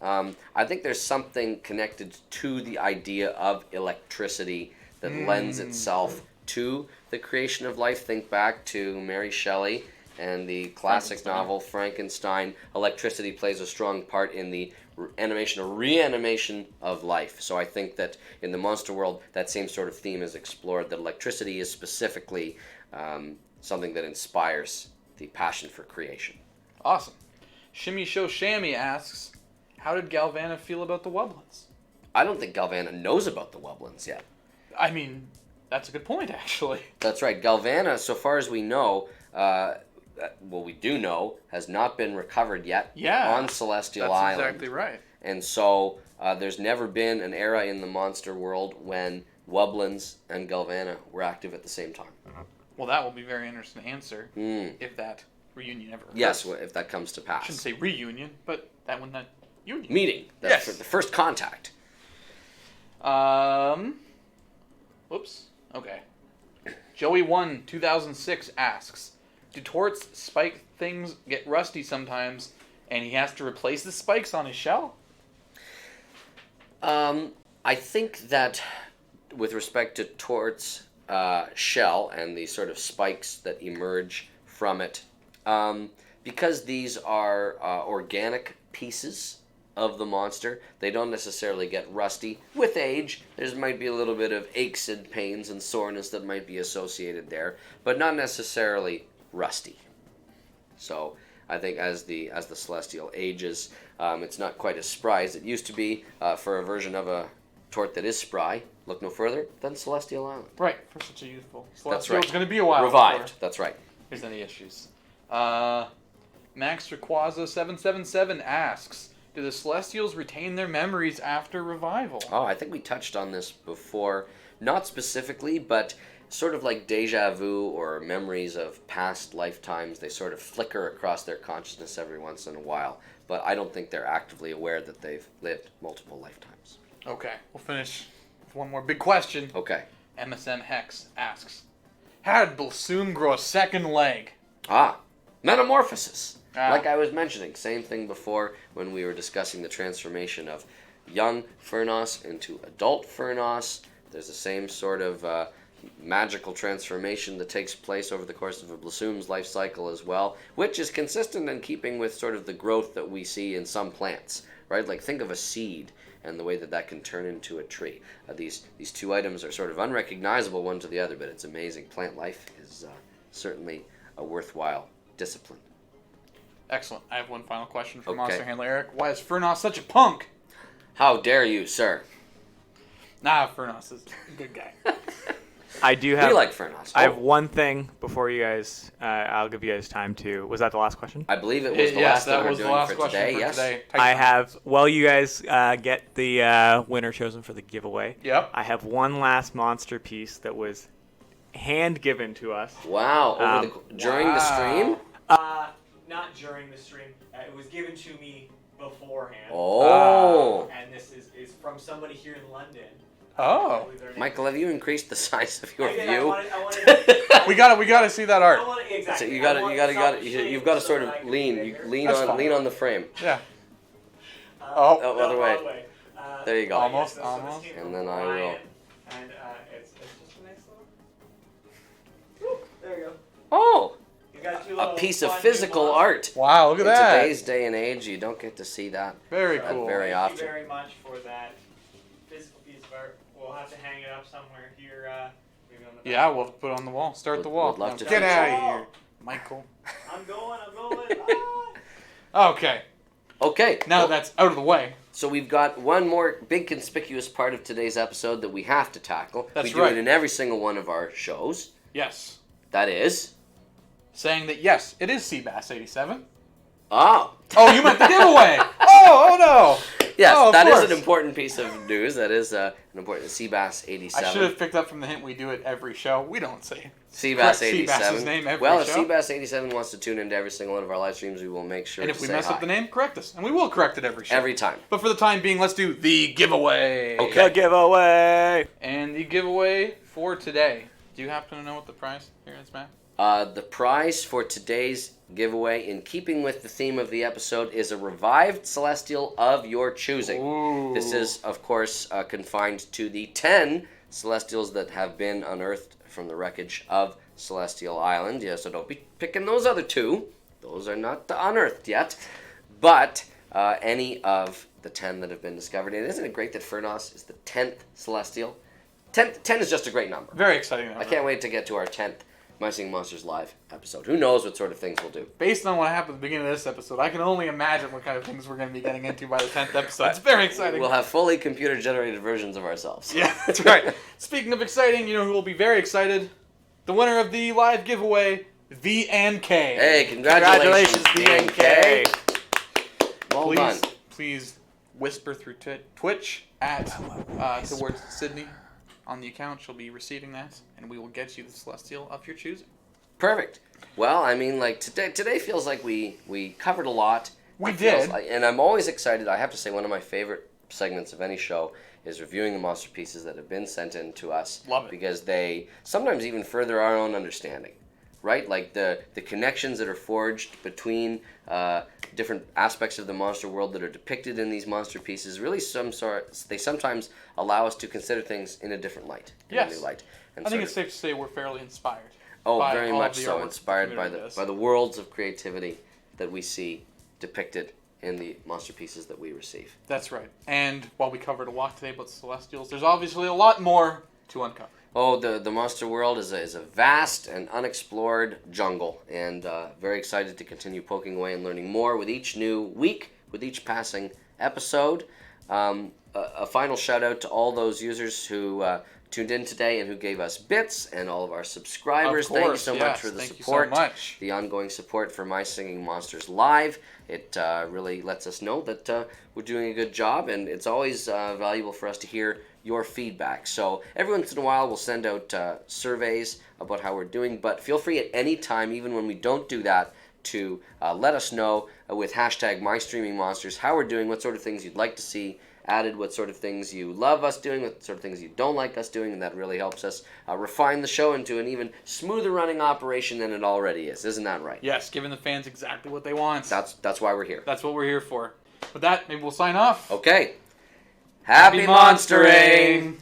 I think there's something connected to the idea of electricity that lends itself to the creation of life. Think back to Mary Shelley and the classic novel Frankenstein. Electricity plays a strong part in the reanimation of life. So I think that in the monster world, that same sort of theme is explored, that electricity is specifically something that inspires the passion for creation. Awesome. Shimmy Show Shammy asks, how did Galvana feel about the Wublins? I don't think Galvana knows about the Wublins yet. I mean, that's a good point, actually. That's right. Galvana, so far as we know, we do know, has not been recovered yet on Celestial Island. That's exactly right. And so there's never been an era in the monster world when Wublins and Galvana were active at the same time. Well, that will be a very interesting to answer if that reunion ever occurs. Yes, if that comes to pass. I shouldn't say reunion, but that one, that union. Meeting. That's the first contact. Whoops. Okay. Joey1 2006 asks, do Tort's spike things get rusty sometimes, and he has to replace the spikes on his shell? I think that with respect to Tort's shell and the sort of spikes that emerge from it, because these are organic pieces of the monster, they don't necessarily get rusty. With age, there might be a little bit of aches and pains and soreness that might be associated there, but not necessarily rusty. So I think as the Celestial ages, it's not quite as spry as it used to be. For a version of a Tort that is spry, look no further than Celestial Island. Right, for such a youthful Celestial. That's right. It's going to be a while Revived. before That's right. there's any issues. Max Requaza 777 asks, do the Celestials retain their memories after revival? Oh, I think we touched on this before. Not specifically, but sort of like deja vu or memories of past lifetimes. They sort of flicker across their consciousness every once in a while. But I don't think they're actively aware that they've lived multiple lifetimes. Okay, we'll finish with one more big question. Okay. MSN Hex asks, how did Balsoom grow a second leg? Metamorphosis. Like I was mentioning, same thing before when we were discussing the transformation of young Furnoss into adult Furnoss. There's the same sort of magical transformation that takes place over the course of a Balsoom's life cycle as well, which is consistent in keeping with sort of the growth that we see in some plants, right? Like think of a seed and the way that that can turn into a tree. These two items are sort of unrecognizable one to the other, but it's amazing. Plant life is certainly a worthwhile discipline. Excellent. I have one final question for Okay. Monster Handler Eric. Why is Furnoss such a punk? How dare you, sir? Nah, Furnoss is a good guy. I do have. We like Furnoss. I have one thing before you guys. I'll give you guys time to. Was that the last question? I believe it was the Yes, last that that we're was the doing last for question today. for Yes. today. I have. While you guys get the winner chosen for the giveaway. Yep. I have one last monster piece that was hand given to us. Wow. During the stream? Not during the stream. It was given to me beforehand. Oh. And this is from somebody here in London. Oh. Michael, have you increased the size of your I did. view? I wanted We gotta see that art. So you've got to sort of lean. Lean That's on fine. the frame. Yeah. Oh, other way. There you go. Almost. And then I will. And it's just a nice little. There you go. Oh, You got two a little piece of fun physical new art. Wow, look at In that. today's day and age, you don't get to see that Very that cool. very Thank often. you very much for that physical piece of art. We'll have to hang it up somewhere here. Maybe on the back. Yeah, we'll put it on the wall. Start the Would- wall. would love Now to get see out it. of here, Michael. I'm going. Okay. Okay. Now well, that's out of the way. so we've got one more big conspicuous part of today's episode that we have to tackle. That's we do right. it in every single one of our shows. Yes. That is. Saying that yes, it is Seabass 87. Oh. Oh, you meant the giveaway. Oh no. Yes, Oh, of that is course. an important piece of news. That is an important Seabass 87. I should have picked up from the hint we do it every show. We don't say Seabass correct 87. Seabass's name every well, if show. Seabass 87 wants to tune into every single one of our live streams, we will make sure And to if we say mess hi. up the name, correct us. And we will correct it every show. Every time. But for the time being, let's do the giveaway. Okay. The giveaway. And the giveaway for today. Do you happen to know what the prize here is, Matt? The prize for today's giveaway, in keeping with the theme of the episode, is a revived Celestial of your choosing. Ooh. This is, of course, confined to the 10 Celestials that have been unearthed from the wreckage of Celestial Island. Yeah, so don't be picking those other 2. Those are not unearthed yet. But any of the 10 that have been discovered. And isn't it great that Furnoss is the 10th Celestial? 10 is just a great number. Very exciting. I can't wait to get to our 10th My Singing Monsters live episode. Who knows what sort of things we'll do. Based on what happened at the beginning of this episode, I can only imagine what kind of things we're going to be getting into by the 10th episode. It's very exciting. We'll have fully computer-generated versions of ourselves. Yeah, that's right. Speaking of exciting, you know who will be very excited? The winner of the live giveaway, VNK. Hey, congratulations, VNK. Well please, done. please whisper through Twitch at towards Sydney on the account. She'll be receiving that, and we will get you the Celestial of your choosing. Perfect. Well, I mean, like, today feels like we covered a lot. We It feels did. like- and I'm always excited. I have to say, one of my favorite segments of any show is reviewing the monster pieces that have been sent in to us. Love it. Because they sometimes even further our own understanding, right? Like the connections that are forged between different aspects of the monster world that are depicted in these monster pieces. Really, they sometimes allow us to consider things in a different light, in a Yes. new light. And I think sort it's of- safe to say we're fairly inspired. Oh, by very all much the so. artwork Inspired the by community does. the worlds of creativity that we see depicted in the monster pieces that we receive. That's right. And while we covered a lot today about Celestials, there's obviously a lot more to uncover. Oh, the monster world is a vast and unexplored jungle, and very excited to continue poking away and learning more with each new week, with each passing episode. A final shout out to all those users who tuned in today and who gave us bits, and all of our subscribers. Of course, thank you so much yes, for the thank you so support, much. the ongoing support for My Singing Monsters Live. It really lets us know that we're doing a good job, and it's always valuable for us to hear your feedback. So every once in a while we'll send out surveys about how we're doing, but feel free at any time, even when we don't do that, to let us know with hashtag MyStreamingMonsters how we're doing, what sort of things you'd like to see added, what sort of things you love us doing, what sort of things you don't like us doing, and that really helps us refine the show into an even smoother running operation than it already is. Isn't that right? Yes, giving the fans exactly what they want. That's why we're here. That's what we're here for. With that, maybe we'll sign off. Okay. Happy monstering!